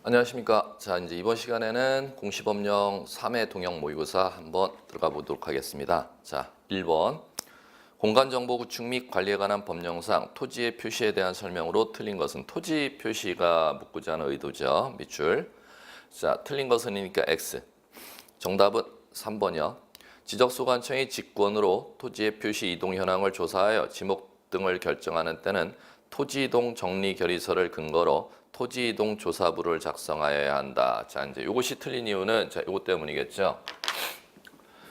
안녕하십니까. 자, 이제 이번 시간에는 공시법령 3회 동형 모의고사 한번 들어가 보도록 하겠습니다. 자, 1번. 공간정보 구축 및 관리에 관한 법령상 토지의 표시에 대한 설명으로 틀린 것은 토지 표시가 묻고자 하는 의도죠. 밑줄. 자, 틀린 것은이니까 X. 정답은 3번이요. 지적소관청이 직권으로 토지의 표시 이동 현황을 조사하여 지목 등을 결정하는 때는 토지이동 정리결의서를 근거로 토지이동 조사부를 작성하여야 한다. 자, 이제 이것이 틀린 이유는 자, 이것 때문이겠죠.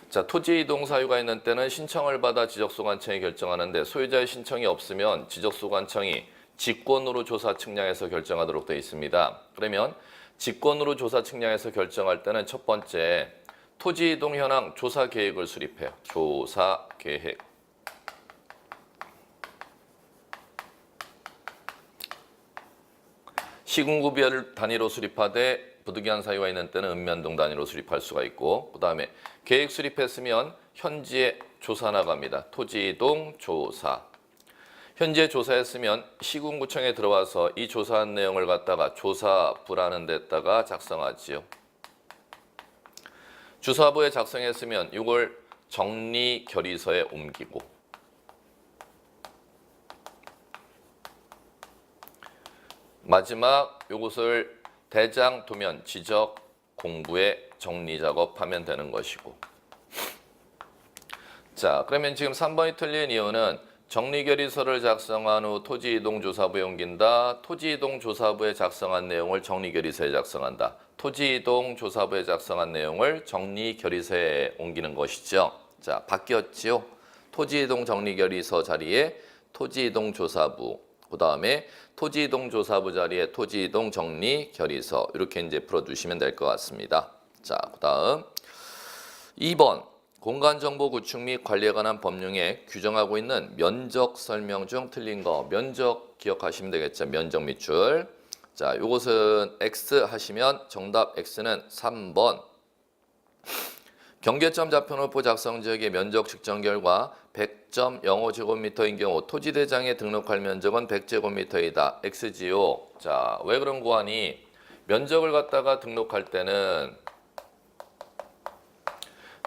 자, 토지이동 사유가 있는 때는 신청을 받아 지적소관청이 결정하는데 소유자의 신청이 없으면 지적소관청이 직권으로 조사 측량해서 결정하도록 되어 있습니다. 그러면 직권으로 조사 측량해서 결정할 때는 첫 번째 토지이동 현황 조사 계획을 수립해요. 조사 계획. 시군구별 단위로 수립하되 부득이한 사유가 있는 때는 읍면동 단위로 수립할 수가 있고, 그 다음에 계획 수립했으면 현지에 조사 나갑니다. 토지이동 조사. 현지에 조사했으면 시군구청에 들어와서 이 조사한 내용을 갖다가 조사부라는 데다가 작성하지요. 주사부에 작성했으면 이걸 정리결의서에 옮기고, 마지막 요것을 대장 도면 지적 공부에 정리 작업하면 되는 것이고. 자, 그러면 지금 3번이 틀린 이유는 정리결의서를 작성한 후 토지이동조사부에 옮긴다. 토지이동조사부에 작성한 내용을 정리결의서에 작성한다. 토지이동조사부에 작성한 내용을 정리결의서에 옮기는 것이죠. 자, 바뀌었지요. 토지이동 정리결의서 자리에 토지이동조사부, 그 다음에 토지이동조사부 자리에 토지이동 정리결의서, 이렇게 이제 풀어두시면 될 것 같습니다. 자, 그 다음 2번. 공간정보 구축 및 관리에 관한 법령에 규정하고 있는 면적 설명 중 틀린 거. 면적 기억하시면 되겠죠. 면적 밑줄. 자, 요것은 X 하시면 정답 X는 3번. 경계점 좌표노포 작성 지역의 면적 측정 결과 100.05제곱미터인 경우 토지대장에 등록할 면적은 100제곱미터이다. X지요. 자, 왜 그런 거하니? 면적을 갖다가 등록할 때는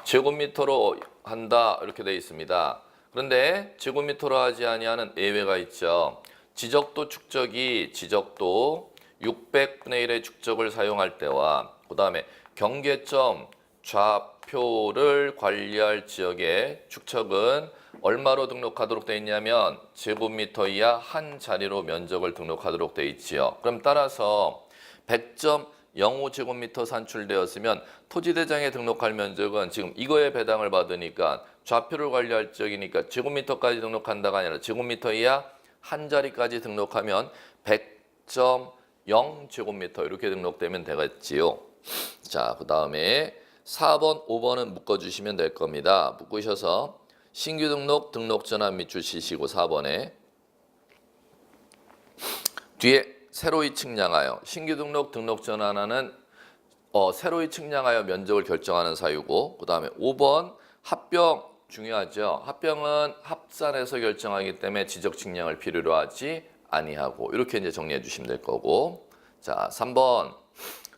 제곱미터로 한다 이렇게 되어 있습니다. 그런데 제곱미터로 하지 아니하는 예외가 있죠. 지적도 축적이 지적도 600분의 1의 축적을 사용할 때와 그 다음에 경계점 좌표를 관리할 지역의 축척은 얼마로 등록하도록 되어 있냐면 제곱미터 이하 한 자리로 면적을 등록하도록 되어 있지요. 그럼 따라서 100.05제곱미터 산출되었으면 토지대장에 등록할 면적은 지금 이거에 배당을 받으니까 좌표를 관리할 지역이니까 제곱미터까지 등록한다가 아니라 제곱미터 이하 한 자리까지 등록하면 100.0제곱미터 이렇게 등록되면 되겠지요. 자, 그 다음에 4번, 5번은 묶어주시면 될 겁니다. 묶으셔서 신규 등록, 등록 전환 밑줄 치시고 4번에 뒤에 새로이 측량하여, 신규 등록, 등록 전환하는 새로이 측량하여 면적을 결정하는 사유고, 그 다음에 5번 합병 중요하죠. 합병은 합산해서 결정하기 때문에 지적 측량을 필요로 하지 아니하고, 이렇게 이제 정리해 주시면 될 거고. 자, 3번.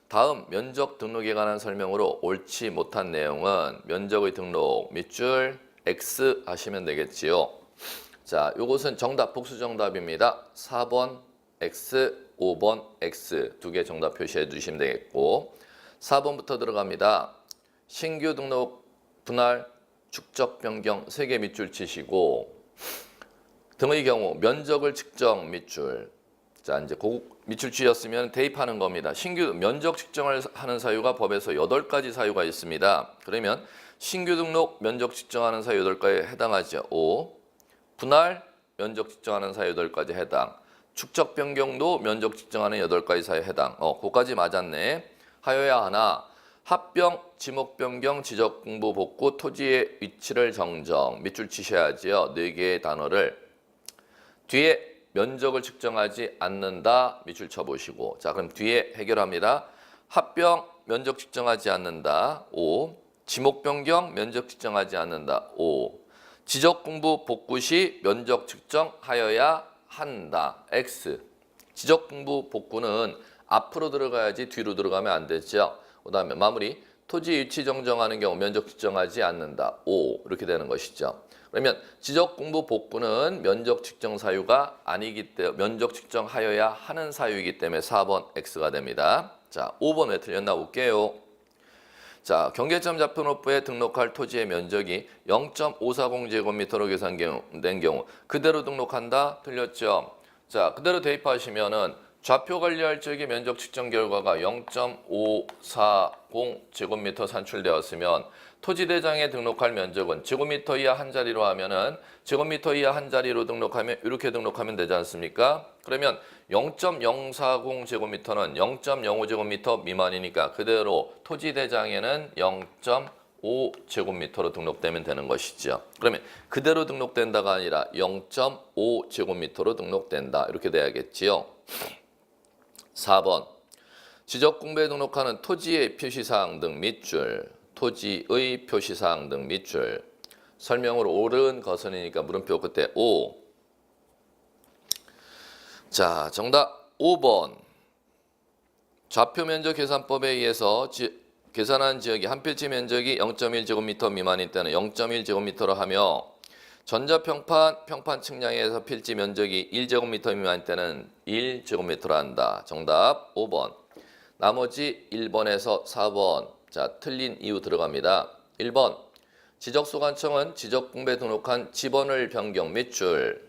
다음 면적 등록에 관한 설명으로 옳지 못한 내용은 면적의 등록 밑줄 X 하시면 되겠지요. 자, 요것은 정답 복수 정답입니다. 4번 X, 5번 X 두 개 정답 표시해 주시면 되겠고, 4번부터 들어갑니다. 신규 등록 분할 축적 변경 3개 밑줄 치시고, 등의 경우 면적을 측정 밑줄. 자, 이제 밑줄 치셨으면 대입하는 겁니다. 신규 면적 측정을 하는 사유가 법에서 8가지 사유가 있습니다. 그러면 신규 등록 면적 측정하는 사유 8가지에 해당하죠. 5. 분할 면적 측정하는 사유 8가지 해당. 축적 변경도 면적 측정하는 8가지 사유에 해당. 그거까지 맞았네. 하여야 하나. 합병, 지목 변경, 지적 공부 복구, 토지의 위치를 정정. 밑줄 치셔야지요. 4개의 단어를. 뒤에 면적을 측정하지 않는다. 밑줄 쳐보시고. 자, 그럼 뒤에 해결합니다. 합병, 면적 측정하지 않는다. 5. 지목 변경, 면적 측정하지 않는다. 5. 지적 공부 복구 시 면적 측정하여야 한다. X. 지적 공부 복구는 앞으로 들어가야지 뒤로 들어가면 안 되죠. 그 다음에 마무리. 토지 위치 정정하는 경우 면적 측정하지 않는다. O 이렇게 되는 것이죠. 그러면 지적 공부 복구는 면적 측정 사유가 아니기 때문에 면적 측정하여야 하는 사유이기 때문에 4번 X가 됩니다. 자, 5번 왜 틀렸나 볼게요. 자, 경계점 좌표노프에 등록할 토지의 면적이 0.540제곱미터로 계산된 경우 그대로 등록한다? 틀렸죠? 자, 그대로 대입하시면은 좌표 관리할 적의 면적 측정 결과가 0.540제곱미터 산출되었으면 토지대장에 등록할 면적은 제곱미터 이하 한 자리로 하면은 제곱미터 이하 한 자리로 등록하면 이렇게 등록하면 되지 않습니까? 그러면 0.040제곱미터는 0.05제곱미터 미만이니까 그대로 토지대장에는 0.5제곱미터로 등록되면 되는 것이죠. 그러면 그대로 등록된다가 아니라 0.5제곱미터로 등록된다. 이렇게 돼야겠지요. 4번 지적공부에 등록하는 토지의 표시사항 등 밑줄 토지의 표시사항 등 밑줄 설명으로 옳은 것은이니까 물음표 끝에 O. 자, 정답 5번 좌표면적 계산법에 의해서 계산한 지역이 한 필지 면적이 0.1제곱미터 미만일 때는 0.1제곱미터로 하며 전자평판 측량에서 필지 면적이 1제곱미터 미만일 때는 1제곱미터로 한다. 정답 5번. 나머지 1번에서 4번. 자, 틀린 이유 들어갑니다. 1번. 지적소관청은 지적공부에 등록한 지번을 변경 밑줄.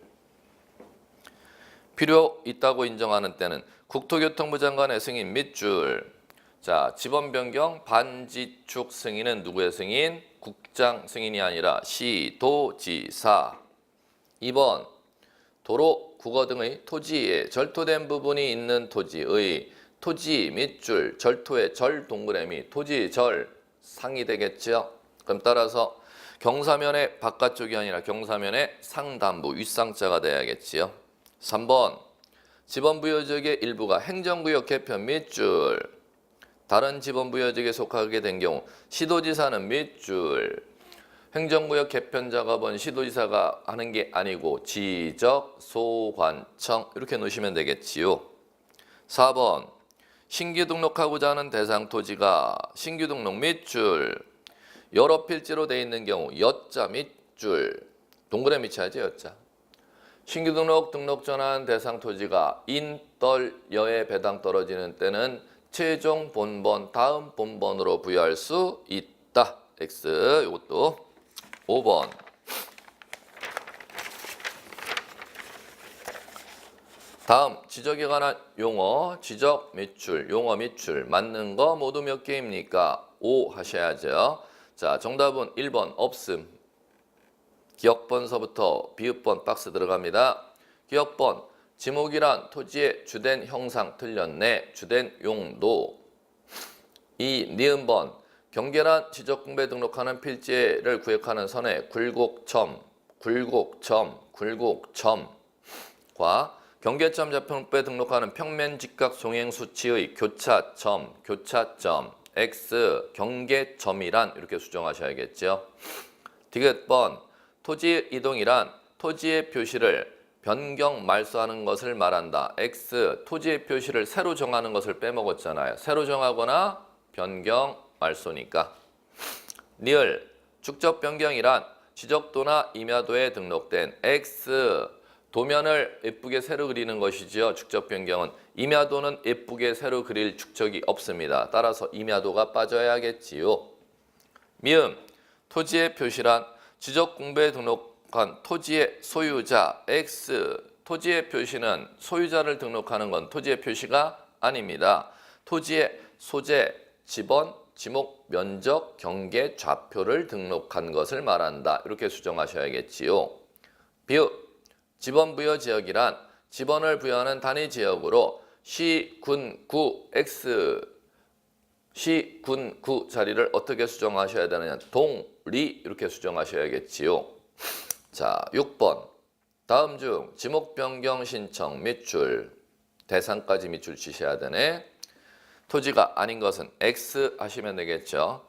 필요 있다고 인정하는 때는 국토교통부 장관의 승인 밑줄. 자, 지번 변경 반지축 승인은 누구의 승인? 국장 승인이 아니라 시도지사. 2번 도로, 국어 등의 토지에 절토된 부분이 있는 토지의 토지 밑줄, 절토의 절 동그라미, 토지 절 상이 되겠죠. 그럼 따라서 경사면의 바깥쪽이 아니라 경사면의 상단부 윗상자가 돼야겠지요. 3번 지번부여지역의 일부가 행정구역 개편 밑줄. 다른 지번부여지역에 속하게 된 경우 시도지사는 밑줄. 행정구역 개편 작업은 시도지사가 하는 게 아니고 지적소관청 이렇게 놓으시면 되겠지요. 4번 신규 등록하고자 하는 대상 토지가 신규 등록 밑줄. 여러 필지로 돼 있는 경우 여자 밑줄. 동그라미 쳐야지 여자. 신규 등록 전환 대상 토지가 인떨여에 배당 떨어지는 때는 최종 본번 다음 본번으로 부여할 수 있다. X. 이것도 5번. 다음 지적에 관한 용어 지적 밑줄 용어 밑줄 맞는 거 모두 몇 개입니까? 5 하셔야죠. 자, 정답은 1번 없음. 기억번서부터 비읍번 박스 들어갑니다. 기억번 지목이란 토지의 주된 형상 틀렸네. 주된 용도. 2. 니은번 경계란 지적공부에 등록하는 필지를 구획하는 선에 굴곡점 과 경계점 좌표에 등록하는 평면 직각 송행 수치의 교차점 X 경계점이란 이렇게 수정하셔야겠죠. 디귿번 토지 이동이란 토지의 표시를 변경 말소하는 것을 말한다. X 토지의 표시를 새로 정하는 것을 빼먹었잖아요. 새로 정하거나 변경 말소니까. 리을 축적 변경이란 지적도나 임야도에 등록된 X 도면을 예쁘게 새로 그리는 것이지요. 축적 변경은 임야도는 예쁘게 새로 그릴 축적이 없습니다. 따라서 임야도가 빠져야겠지요. 미음 토지의 표시란 지적 공부에 등록한 토지의 소유자 X 토지의 표시는 소유자를 등록하는 건 토지의 표시가 아닙니다. 토지의 소재, 지번, 지목, 면적, 경계, 좌표를 등록한 것을 말한다. 이렇게 수정하셔야겠지요. 비읍 지번 부여 지역이란 지번을 부여하는 단위 지역으로 시, 군, 구, X 시, 군, 구 자리를 어떻게 수정하셔야 되느냐. 동, 리 이렇게 수정하셔야겠지요. 자, 6번 다음 중 지목 변경 신청 밑줄 대상까지 밑줄 치셔야 되네. 토지가 아닌 것은 X 하시면 되겠죠.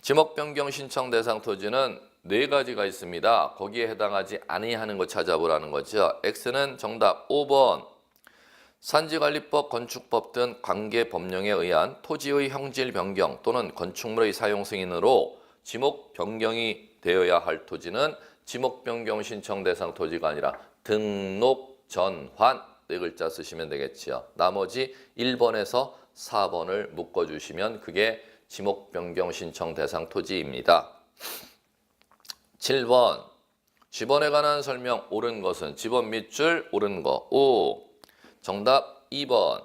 지목 변경 신청 대상 토지는 4가지가 있습니다. 거기에 해당하지 아니하는 거 찾아보라는 거죠. X는 정답 5번. 산지관리법, 건축법 등 관계 법령에 의한 토지의 형질 변경 또는 건축물의 사용 승인으로 지목 변경이 되어야 할 토지는 지목 변경 신청 대상 토지가 아니라 등록 전환 네 글자 쓰시면 되겠지요. 나머지 1번에서 4번을 묶어주시면 그게 지목 변경 신청 대상 토지입니다. 7번 지번에 관한 설명 옳은 것은 지번 밑줄 옳은 거 O. 정답 2번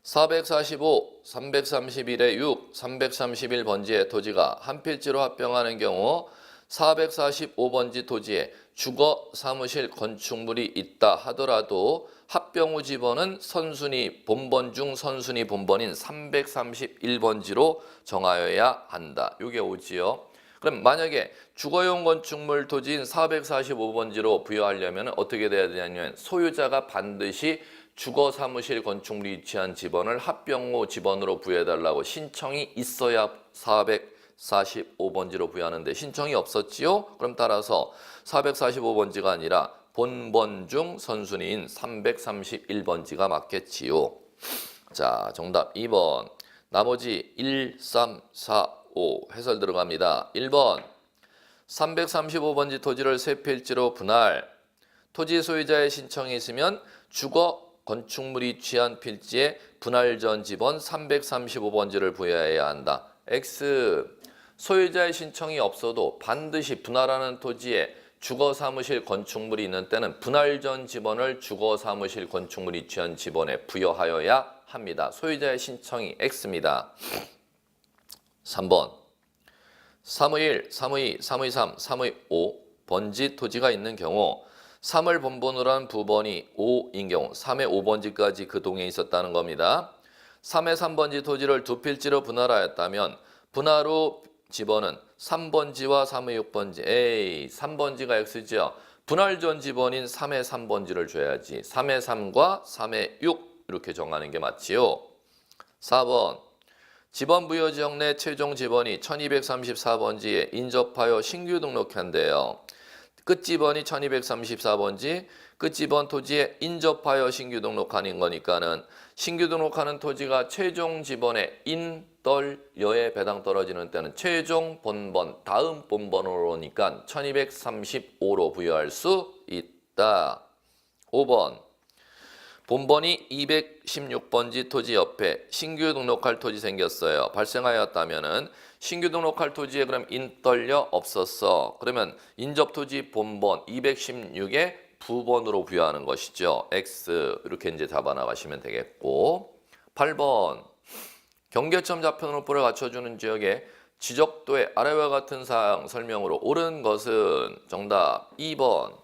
445, 331의 6, 331번지의 토지가 한 필지로 합병하는 경우 445번지 토지에 주거 사무실 건축물이 있다 하더라도 합병 후 지번은 선순위 본번 중 선순위 본번인 331번지로 정하여야 한다. 이게 오지요. 그럼 만약에 주거용 건축물 토지인 445번지로 부여하려면 어떻게 돼야 되냐면 소유자가 반드시 주거 사무실 건축물이 위치한 지번을 합병 후 지번으로 부여해달라고 신청이 있어야 445번지로 부여하는데 신청이 없었지요? 그럼 따라서 445번지가 아니라 본번 중 선순위인 331번지가 맞겠지요. 자, 정답 2번. 나머지 1, 3, 4, 5 해설 들어갑니다. 1번 335번지 토지를 세 필지로 분할. 토지 소유자의 신청이 있으면 주거 건축물이 위치한 필지에 분할 전 지번 335번지를 부여해야 한다. X. 소유자의 신청이 없어도 반드시 분할하는 토지에 주거 사무실 건축물이 있는 때는 분할 전 지번을 주거 사무실 건축물이 위치한 지번에 부여하여야 합니다. 소유자의 신청이 X입니다. 3번 3의 1, 3의 2, 3의 3, 3의 5 번지 토지가 있는 경우 3을 본번으로 한 부번이 5인 경우 3의 5번지까지 그 동에 있었다는 겁니다. 3의 3번지 토지를 두 필지로 분할하였다면 분할 후 지번은 3번지와 3의 6번지 3번지가 X죠. 분할 전 지번인 3의 3번지를 줘야지. 3의 3과 3의 6 이렇게 정하는 게 맞지요. 4번 지번 부여 지역 내 최종 지번이 1234번지에 인접하여 신규 등록한대요. 끝지번이 1234번지, 끝지번 토지에 인접하여 신규 등록하는 거니까는 신규 등록하는 토지가 최종 지번에 인떨여에 배당 떨어지는 때는 최종 본번, 다음 본번으로니까 1235로 부여할 수 있다. 5번 본번이 216번지 토지 옆에 신규 등록할 토지 생겼어요. 발생하였다면은 신규 등록할 토지에 그럼 인떨려 없었어. 그러면 인접 토지 본번 216에 부번으로 부여하는 것이죠. X 이렇게 이제 잡아 나가시면 되겠고 8번 경계점 좌표노포를 갖춰주는 지역에 지적도의 아래와 같은 사항 설명으로 옳은 것은 정답 2번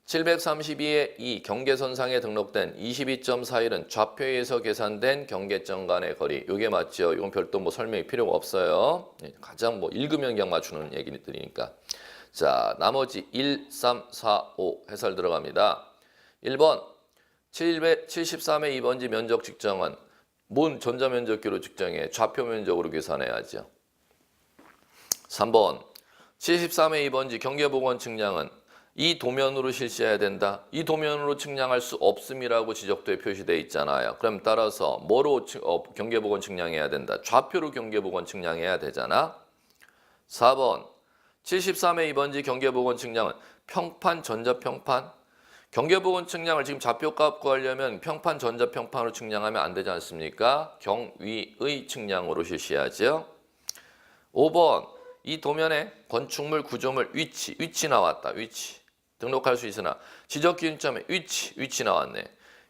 732의 2 경계선상에 등록된 22.41은 좌표에서 계산된 경계점 간의 거리. 이게 맞죠? 이건 별도 뭐 설명이 필요가 없어요. 가장 뭐 읽으면 그냥 맞추는 얘기들이니까. 자, 나머지 1, 3, 4, 5 해설 들어갑니다. 1번 773의 2번지 면적 측정은 뭔 전자면적기로 측정해? 좌표 면적으로 계산해야죠. 3번 73의 2번지 경계복원 측량은 이 도면으로 실시해야 된다. 이 도면으로 측량할 수 없음이라고 지적도에 표시되어 있잖아요. 그럼 따라서 뭐로 경계복원 측량해야 된다. 좌표로 경계복원 측량해야 되잖아. 4번 73의 2번지 경계복원 측량은 평판, 전자평판. 경계복원 측량을 지금 좌표값 구하려면 평판, 전자평판으로 측량하면 안 되지 않습니까? 경위의 측량으로 실시하죠. 5번 이 도면에 건축물, 구조물, 위치 나왔다. 위치. 등록할 수 있으나 지적기준점에 위치 나왔네.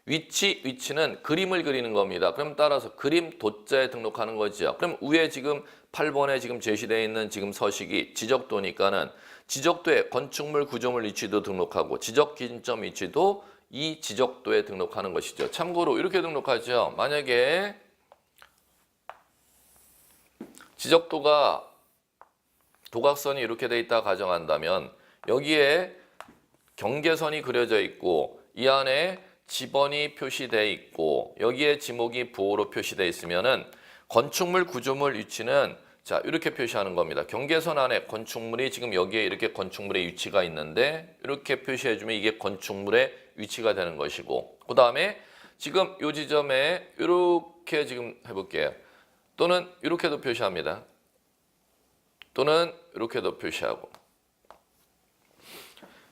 위치는 그림을 그리는 겁니다. 그럼 따라서 그림 도자에 등록하는 거죠. 그럼 위에 지금 8번에 지금 제시되어 있는 지금 서식이 지적도니까는 지적도에 건축물, 구조물 위치도 등록하고 지적기준점 위치도 이 지적도에 등록하는 것이죠. 참고로 이렇게 등록하죠. 만약에 지적도가 도각선이 이렇게 돼 있다 가정한다면 여기에 경계선이 그려져 있고 이 안에 지번이 표시되어 있고 여기에 지목이 부호로 표시되어 있으면은 건축물 구조물 위치는 자 이렇게 표시하는 겁니다. 경계선 안에 건축물이 지금 여기에 이렇게 건축물의 위치가 있는데 이렇게 표시해주면 이게 건축물의 위치가 되는 것이고 그 다음에 지금 요 지점에 이렇게 지금 해볼게요. 또는 이렇게도 표시합니다. 또는 이렇게도 표시하고.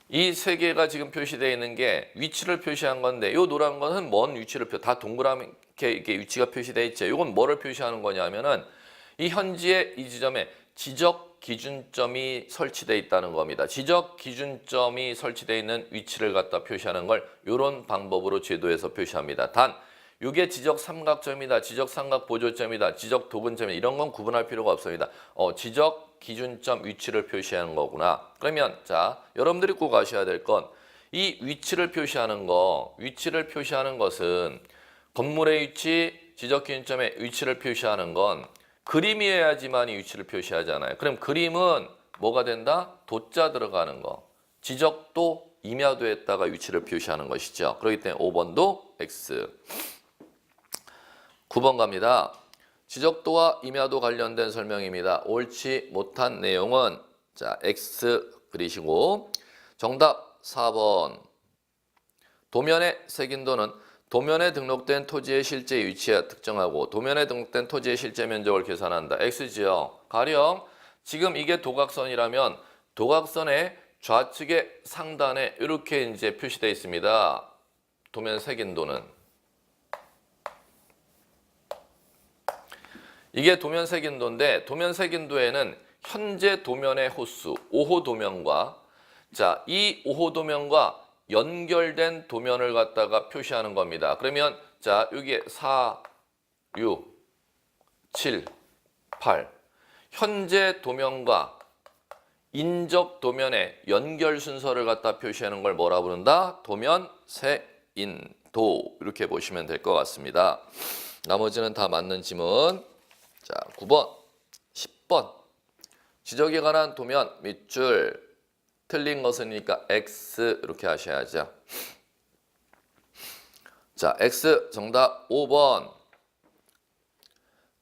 이 세 개가 지금 표시되어 있는 게 위치를 표시한 건데 이 노란 거는 먼 위치를 다 동그랗게 이렇게 위치가 표시되어 있죠. 이건 뭐를 표시하는 거냐면은 이 현지의 이 지점에 지적 기준점이 설치되어 있다는 겁니다. 지적 기준점이 설치되어 있는 위치를 갖다 표시하는 걸 이런 방법으로 제도에서 표시합니다. 단 이게 지적 삼각점이다, 지적 삼각 보조점이다, 지적 도분점이다 이런 건 구분할 필요가 없습니다. 지적 기준점 위치를 표시하는 거구나. 그러면 자 여러분들이 꼭 아셔야 될 건 이 위치를 표시하는 것은 건물의 위치, 지적 기준점의 위치를 표시하는 건 그림이어야지만 이 위치를 표시하잖아요. 그럼 그림은 뭐가 된다? 도자 들어가는 거. 지적도 임야도에다가 위치를 표시하는 것이죠. 그렇기 때문에 5번도 X. 9번 갑니다. 지적도와 임야도 관련된 설명입니다. 옳지 못한 내용은 자 X 그리시고 정답 4번. 도면에 새긴 도는 도면에 등록된 토지의 실제 위치에 특정하고 도면에 등록된 토지의 실제 면적을 계산한다. X지요. 가령 지금 이게 도각선이라면 도각선의 좌측의 상단에 이렇게 이제 표시되어 있습니다. 도면 새긴 도는. 이게 도면 색인도인데 도면 색인도에는 현재 도면의 호수 5호 도면과 자, 이 5호 도면과 연결된 도면을 갖다가 표시하는 겁니다. 그러면 자, 여기에 4, 6, 7, 8 현재 도면과 인적 도면의 연결 순서를 갖다 표시하는 걸 뭐라 부른다? 도면 색인도 이렇게 보시면 될 것 같습니다. 나머지는 다 맞는 지문. 자, 9번, 10번. 지적에 관한 도면 밑줄 틀린 것이니까 X 이렇게 하셔야죠. 자, X 정답 5번.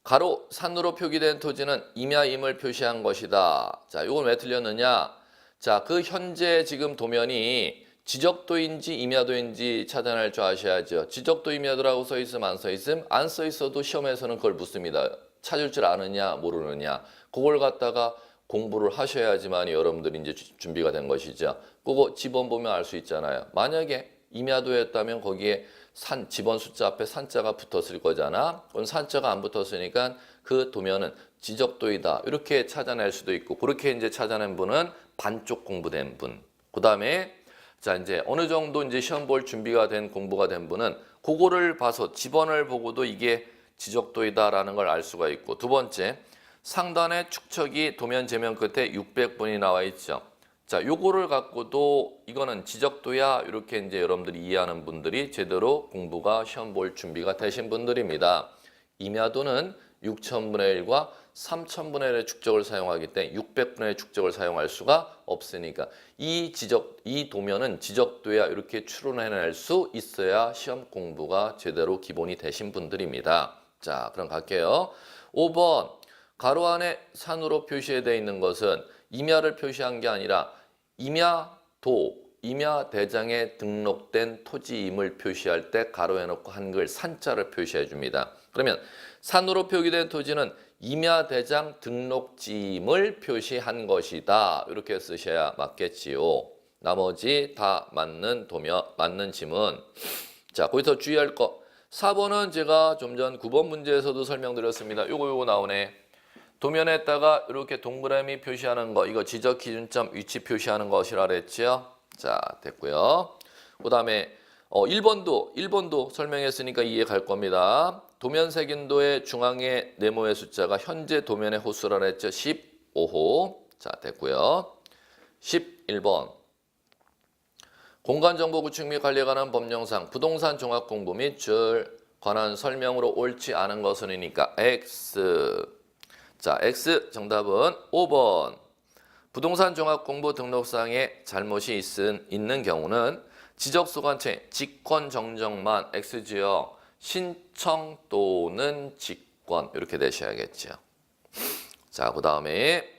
가로 산으로 표기된 토지는 임야임을 표시한 것이다. 자, 이건 왜 틀렸느냐? 자, 그 현재 지금 도면이 지적도인지 임야도인지 찾아낼 줄 아셔야죠. 지적도 임야도라고 써 있음 안 써 있음? 안 써 있어도 시험에서는 그걸 묻습니다. 찾을 줄 아느냐 모르느냐 그걸 갖다가 공부를 하셔야지만 여러분들이 이제 준비가 된 것이죠. 그거 지번 보면 알 수 있잖아요. 만약에 임야도였다면 거기에 지번 숫자 앞에 산자가 붙었을 거잖아. 그럼 산자가 안 붙었으니까 그 도면은 지적도이다. 이렇게 찾아낼 수도 있고 그렇게 이제 찾아낸 분은 반쪽 공부된 분. 그다음에 자 이제 어느 정도 이제 시험 볼 준비가 된 공부가 된 분은 그거를 봐서 지번을 보고도 이게 지적도이다라는 걸 알 수가 있고 두 번째 상단의 축척이 도면 제면 끝에 600분이 나와 있죠. 자, 요거를 갖고도 이거는 지적도야 이렇게 이제 여러분들이 이해하는 분들이 제대로 공부가 시험 볼 준비가 되신 분들입니다. 임야도는 6,000분의 1과 3,000분의 1의 축적을 사용하기 때문에 600분의 1의 축적을 사용할 수가 없으니까 이 도면은 지적도야 이렇게 추론해낼 수 있어야 시험 공부가 제대로 기본이 되신 분들입니다. 자, 그럼 갈게요. 5번 가로 안에 산으로 표시되어 있는 것은 임야를 표시한 게 아니라 임야도, 임야대장에 등록된 토지임을 표시할 때 가로에 놓고 한글 산자를 표시해 줍니다. 그러면 산으로 표기된 토지는 임야대장 등록지임을 표시한 것이다. 이렇게 쓰셔야 맞겠지요. 나머지 다 맞는 도면, 맞는 지문. 자, 거기서 주의할 거. 4번은 제가 좀 전 9번 문제에서도 설명드렸습니다. 요거 나오네. 도면에다가 이렇게 동그라미 표시하는 거, 이거 지적 기준점 위치 표시하는 것이라 그랬죠. 자, 됐고요. 그다음에 1번도 설명했으니까 이해 갈 겁니다. 도면 색인도의 중앙의 네모의 숫자가 현재 도면의 호수라 그랬죠. 15호. 자, 됐고요. 11번. 공간정보 구축 및 관리에 관한 법령상 부동산 종합 공부 및 줄 관한 설명으로 옳지 않은 것은이니까 X. 자, X 정답은 5번. 부동산 종합 공부 등록상에 잘못이 있는 경우는 지적소관체 직권 정정만 X지요. 신청 또는 직권 이렇게 되셔야겠죠. 자, 그 다음에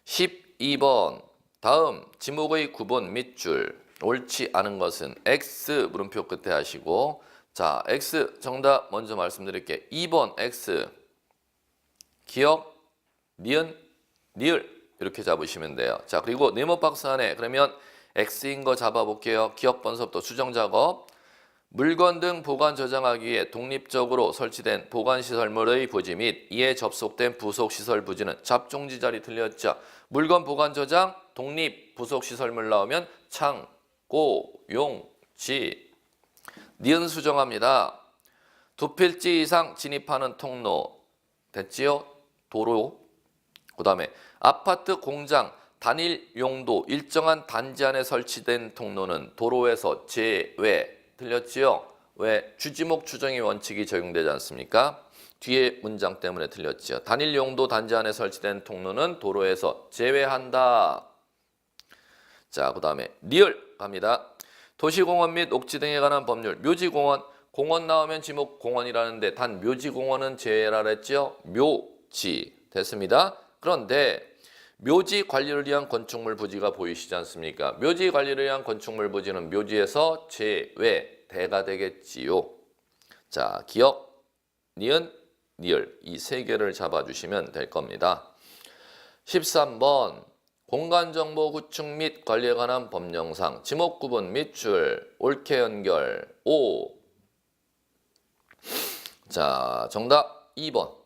12번. 다음 지목의 구분 밑줄 옳지 않은 것은 X 물음표 끝에 하시고 자, X 정답 먼저 말씀드릴게요. 2번 X 기억, 니은, 니을 이렇게 잡으시면 돼요. 자, 그리고 네모 박스 안에 그러면 X인 거 잡아볼게요. 기억 번서부터 수정 작업. 물건 등 보관 저장하기 위해 독립적으로 설치된 보관시설물의 부지 및 이에 접속된 부속시설 부지는 잡종지 자리 틀렸죠. 물건 보관 저장, 독립, 부속시설물 나오면 창고, 용지. 니은 수정합니다. 두 필지 이상 진입하는 통로 됐지요? 도로. 그 다음에 아파트, 공장, 단일 용도, 일정한 단지 안에 설치된 통로는 도로에서 제외. 틀렸지요? 왜? 주지목 추정의 원칙이 적용되지 않습니까? 뒤에 문장 때문에 틀렸지요. 단일 용도 단지 안에 설치된 통로는 도로에서 제외한다. 자, 그 다음에 리을 갑니다. 도시공원 및 옥지 등에 관한 법률. 묘지공원. 공원 나오면 지목 공원이라는데 단 묘지공원은 제외라 그랬죠? 묘지. 됐습니다. 그런데 묘지 관리를 위한 건축물 부지가 보이시지 않습니까? 묘지 관리를 위한 건축물 부지는 묘지에서 제외대가 되겠지요. 자, 기억, 니은, 니을 이 세 개를 잡아주시면 될 겁니다. 13번 공간정보 구축 및 관리에 관한 법령상 지목 구분 밑줄 옳게 연결 5. 자, 정답 2번.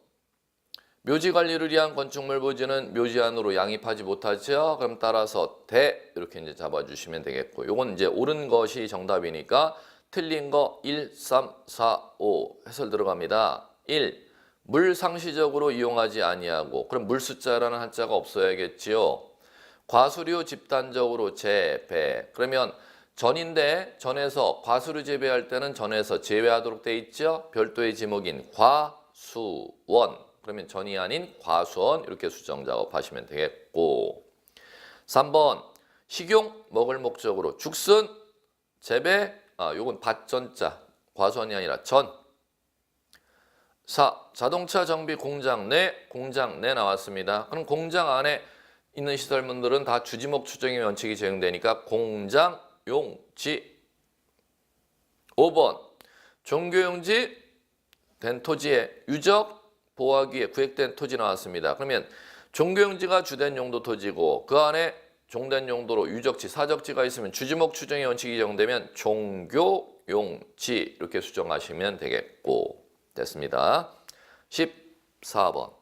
묘지 관리를 위한 건축물 부지는 묘지 안으로 양입하지 못하죠. 그럼 따라서 대 이렇게 이제 잡아주시면 되겠고, 요건 이제 옳은 것이 정답이니까 틀린 거 1, 3, 4, 5 해설 들어갑니다. 1. 물 상시적으로 이용하지 아니하고, 그럼 물 숫자라는 한자가 없어야겠지요. 과수류 집단적으로 재배. 그러면 전인데 전에서 과수류 재배할 때는 전에서 제외하도록 돼 있죠. 별도의 지목인 과수원. 그러면 전이 아닌 과수원 이렇게 수정 작업하시면 되겠고, 3번 식용 먹을 목적으로 죽순 재배, 요건 밭전자 과수원이 아니라 전. 4. 자동차 정비 공장 내 나왔습니다. 그럼 공장 안에 있는 시설물들은 다 주지목 추정의 원칙이 적용되니까 공장 용지. 5번 종교용지 된 토지의 유적 보호하기 위해 구획된 토지 나왔습니다. 그러면 종교용지가 주된 용도 토지고 그 안에 종된 용도로 유적지, 사적지가 있으면 주지목 추정의 원칙이 적용되면 종교용지 이렇게 수정하시면 되겠고, 됐습니다. 14번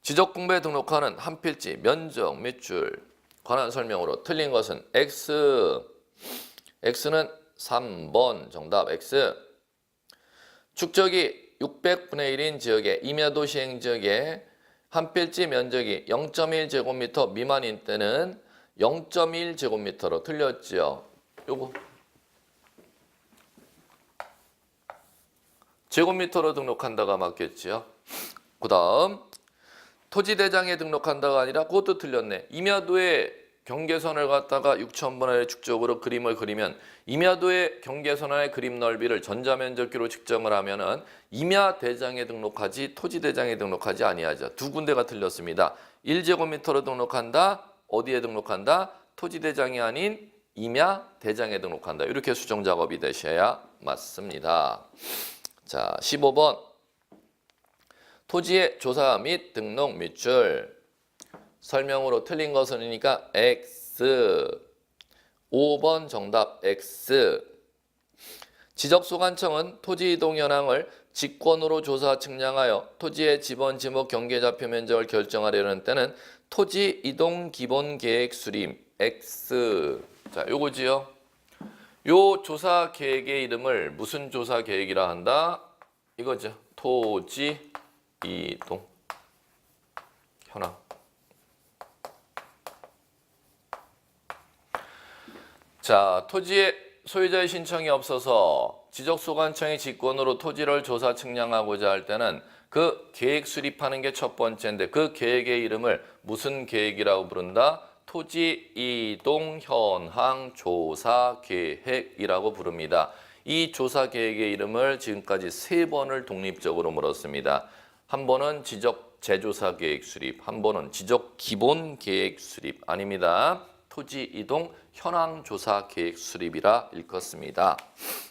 지적공부에 등록하는 한 필지 면적 밑줄 관한 설명으로 틀린 것은 X. X는 3번 정답 X. 축적이 600분의 1인 지역에 임야도 시행지역에 한 필지 면적이 0.1제곱미터 미만인 때는 0.1제곱미터로 틀렸죠. 요거 제곱미터로 등록한다가 맞겠죠. 그 다음 토지대장에 등록한다가 아니라 그것도 틀렸네. 임야도의 경계선을 갖다가 6,000분의 1 축적으로 그림을 그리면 임야도의 경계선의 그림 넓이를 전자면적기로 측정을 하면은 임야대장에 등록하지 토지대장에 등록하지 아니하죠. 두 군데가 틀렸습니다. 1제곱미터로 등록한다. 어디에 등록한다? 토지대장이 아닌 임야대장에 등록한다. 이렇게 수정 작업이 되셔야 맞습니다. 자, 15번 토지의 조사 및 등록 밑줄 설명으로 틀린 것은이니까 X. 5번 정답 X. 지적소관청은 토지 이동 현황을 직권으로 조사 측량하여 토지의 지번 지목 경계좌표 면적을 결정하려는 때는 토지 이동 기본 계획 수립 X. 자, 요거지요. 요 조사 계획의 이름을 무슨 조사 계획이라 한다? 이거죠. 토지 이동 현황. 자, 토지의 소유자의 신청이 없어서 지적소관청이 직권으로 토지를 조사 측량하고자 할 때는 그 계획 수립하는 게 첫 번째인데 그 계획의 이름을 무슨 계획이라고 부른다? 토지 이동 현황 조사 계획이라고 부릅니다. 이 조사 계획의 이름을 지금까지 3번을 독립적으로 물었습니다. 한 번은 지적 재조사 계획 수립, 한 번은 지적 기본 계획 수립 아닙니다. 토지 이동 현황 조사 계획 수립이라 읽었습니다.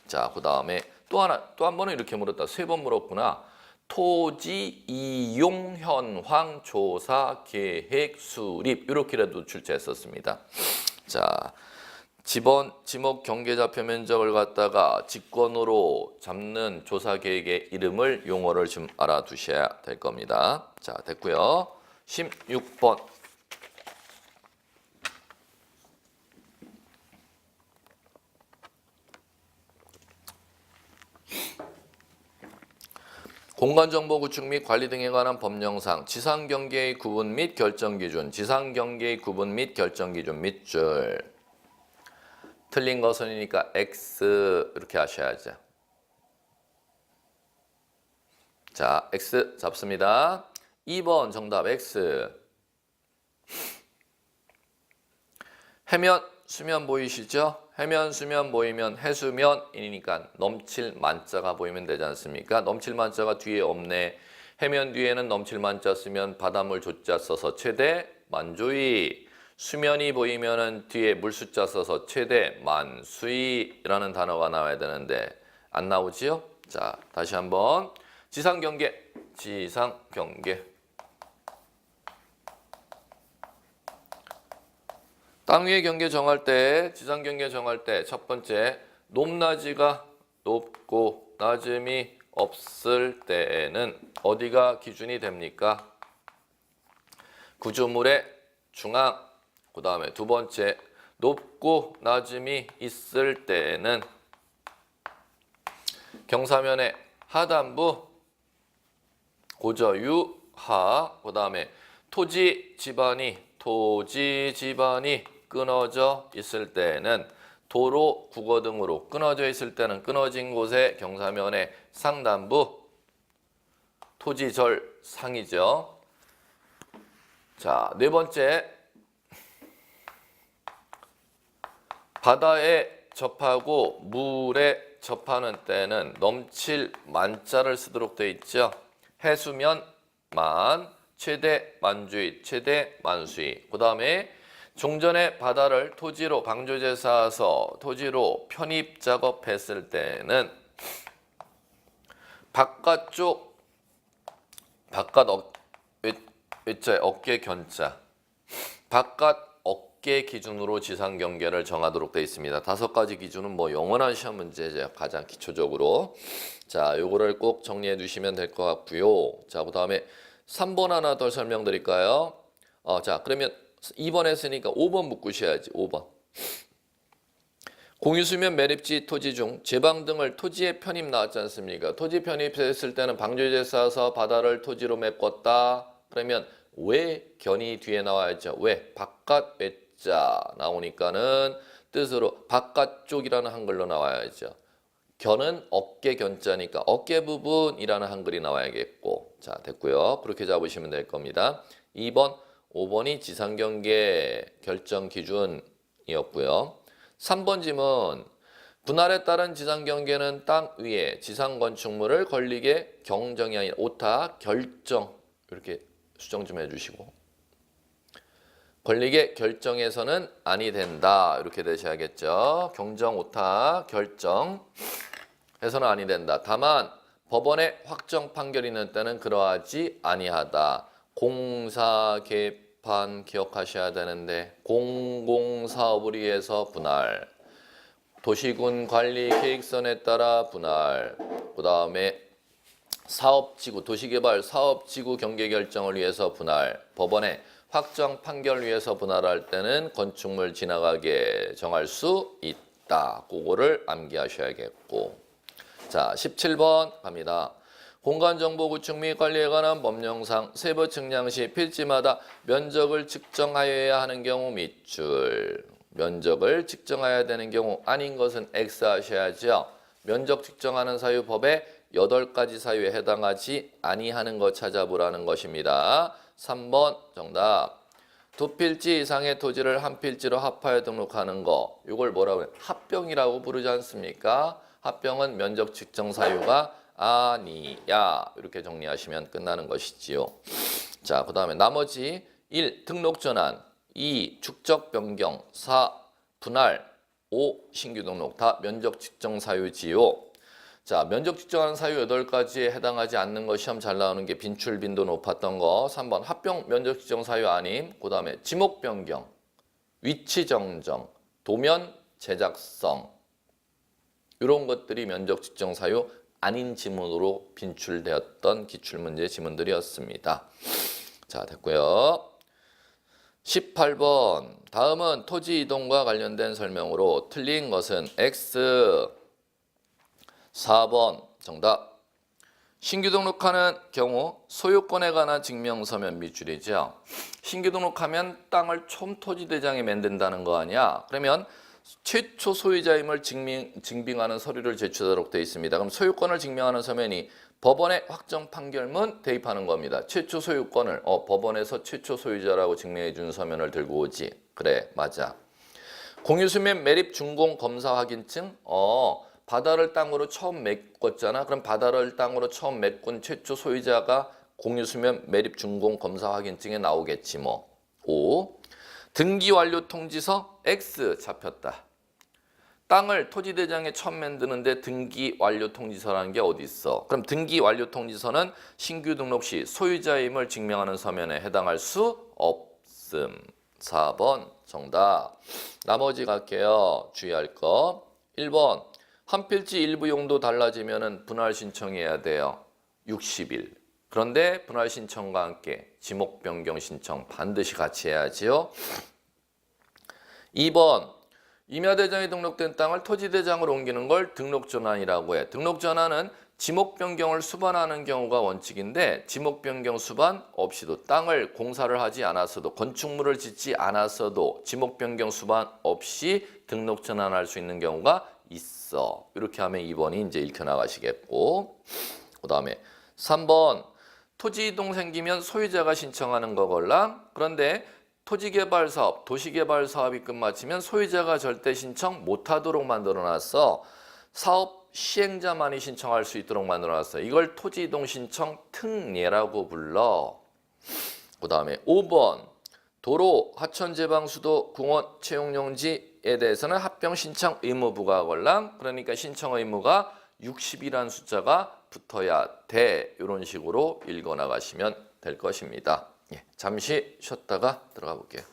자, 그 다음에 또 한 번은 이렇게 물었다. 3번 물었구나. 토지 이용 현황 조사 계획 수립 이렇게라도 출제했었습니다. 자, 지목 경계좌표 면적을 갖다가 직권으로 잡는 조사 계획의 이름을 용어를 좀 알아두셔야 될 겁니다. 자, 됐고요. 16번. 공간정보 구축 및 관리 등에 관한 법령상 지상경계의 구분 및 결정기준, 지상경계의 구분 및 결정기준 밑줄. 틀린 것은이니까 X 이렇게 하셔야죠. 자, X 잡습니다. 2번 정답 X. 해면, 수면 보이시죠? 해면, 수면 보이면 해수면이니까 넘칠 만자가 보이면 되지 않습니까? 넘칠 만자가 뒤에 없네. 해면 뒤에는 넘칠 만자 쓰면 바닷물 조자 써서 최대 만조위. 수면이 보이면은 뒤에 물 숫자 써서 최대 만수위라는 단어가 나와야 되는데 안 나오지요? 자, 다시 한번 지상경계, 지상경계. 땅 위의 경계 정할 때, 지상 경계 정할 때 첫 번째, 높낮이가 높고 낮음이 없을 때에는 어디가 기준이 됩니까? 구조물의 중앙. 그 다음에 두 번째, 높고 낮음이 있을 때에는 경사면의 하단부, 고저유하. 그 다음에 토지 지반이 끊어져 있을 때는 도로, 국어 등으로 끊어져 있을 때는 끊어진 곳의 경사면의 상단부, 토지절 상이죠. 자, 네 번째, 바다에 접하고 물에 접하는 때는 넘칠 만자를 쓰도록 되어 있죠. 해수면 만, 최대 만주위, 최대 만수위. 그 다음에 종전에 바다를 토지로 방조제 쌓아서 토지로 편입 작업했을 때는 바깥쪽, 외자에 어깨 견자, 바깥 어깨 기준으로 지상 경계를 정하도록 되어 있습니다. 5가지 기준은 뭐 영원한 시험 문제죠. 가장 기초적으로. 자, 요거를 꼭 정리해 두시면 될 것 같고요. 자, 그 다음에 3번 하나 더 설명드릴까요? 자, 그러면 2번 했으니까 5번 묶으셔야지. 5번. 공유수면 매립지 토지 중 제방 등을 토지에 편입 나왔지 않습니까? 토지 편입했을 때는 방조제 쌓아서 바다를 토지로 메꿨다. 그러면 왜 견이 뒤에 나와야죠? 왜? 바깥 외자 나오니까는 뜻으로 바깥쪽이라는 한글로 나와야죠. 견은 어깨 견자니까 어깨 부분이라는 한글이 나와야겠고. 자, 됐고요. 그렇게 잡으시면 될 겁니다. 2번, 5번이 지상경계 결정 기준이었고요. 3번 질문. 분할에 따른 지상경계는 땅 위에 지상건축물을 걸리게 경정이 아니라 오타 결정. 이렇게 수정 좀 해주시고. 권리계 결정에서는 아니 된다. 이렇게 되셔야겠죠. 경정 오타 결정 해서는 아니 된다. 다만 법원의 확정 판결이 있는 때는 그러하지 아니하다. 공사 개판 기억하셔야 되는데 공공사업을 위해서 분할, 도시군 관리 계획선에 따라 분할, 그 다음에 사업지구, 도시개발 사업지구 경계 결정을 위해서 분할, 법원의 확정 판결 위해서 분할할 때는 건축물 지나가게 정할 수 있다. 그거를 암기하셔야겠고. 자, 17번 갑니다. 공간정보 구축 및 관리에 관한 법령상 세부 측량 시 필지마다 면적을 측정하여야 하는 경우 밑줄. 면적을 측정해야 되는 경우 아닌 것은 X 하셔야죠. 면적 측정하는 사유 법에 8가지 사유에 해당하지 아니하는 것 찾아보라는 것입니다. 3번 정답. 2필지 이상의 토지를 한 필지로 합하여 등록하는 거. 이걸 뭐라고 해요? 합병이라고 부르지 않습니까? 합병은 면적 측정 사유가 아니야. 이렇게 정리하시면 끝나는 것이지요. 자, 그 다음에 나머지 1. 등록 전환, 2. 축적 변경, 4. 분할, 5. 신규 등록. 다 면적 측정 사유지요. 자, 면적 측정하는 사유 8가지에 해당하지 않는 거 시험 잘 나오는 게 빈출 빈도 높았던 거. 3번 합병 면적 측정 사유 아님. 그다음에 지목 변경, 위치 정정, 도면 제작성. 이런 것들이 면적 측정 사유 아닌 지문으로 빈출되었던 기출문제 지문들이었습니다. 자, 됐고요. 18번. 다음은 토지 이동과 관련된 설명으로 틀린 것은 X. 4번 정답. 신규 등록하는 경우 소유권에 관한 증명서면 밑줄이죠. 신규 등록하면 땅을 촌토지대장에 만든다는 거 아니야. 그러면 최초 소유자임을 증빙하는 서류를 제출하도록 되어 있습니다. 그럼 소유권을 증명하는 서면이 법원의 확정 판결문 대입하는 겁니다. 최초 소유권을 법원에서 최초 소유자라고 증명해 준 서면을 들고 오지. 그래, 맞아. 공유수면 매립 준공 검사 확인증. 바다를 땅으로 처음 메꿨잖아. 그럼 바다를 땅으로 처음 메꾼 최초 소유자가 공유수면 매립 준공 검사 확인증에 나오겠지 뭐. 5. 등기 완료 통지서 X 잡혔다. 땅을 토지대장에 처음 만드는데 등기 완료 통지서라는 게 어디 있어? 그럼 등기 완료 통지서는 신규 등록 시 소유자임을 증명하는 서면에 해당할 수 없음. 4번 정답. 나머지 갈게요. 주의할 거. 1번. 한 필지 일부 용도 달라지면 분할 신청해야 돼요. 60일. 그런데 분할 신청과 함께 지목 변경 신청 반드시 같이 해야지요. 2번. 임야대장에 등록된 땅을 토지대장으로 옮기는 걸 등록전환이라고 해. 등록전환은 지목 변경을 수반하는 경우가 원칙인데 지목 변경 수반 없이도 땅을 공사를 하지 않았어도 건축물을 짓지 않았어도 지목 변경 수반 없이 등록전환할 수 있는 경우가 있어. 이렇게 하면 2번이 이제 읽혀나가시겠고, 그 다음에 3번. 토지 이동 생기면 소유자가 신청하는 거걸랑. 그런데 토지개발사업, 도시개발사업이 끝마치면 소유자가 절대 신청 못하도록 만들어놨어. 사업 시행자만이 신청할 수 있도록 만들어놨어. 이걸 토지 이동 신청 특례라고 불러. 그 다음에 5번. 도로, 하천 제방, 수도, 공원, 채용용지에 대해서는 합병 신청 의무 부과하걸랑. 그러니까 신청 의무가 60이라는 숫자가 붙어야 돼. 이런 식으로 읽어 나가시면 될 것입니다. 잠시 쉬었다가 들어가 볼게요.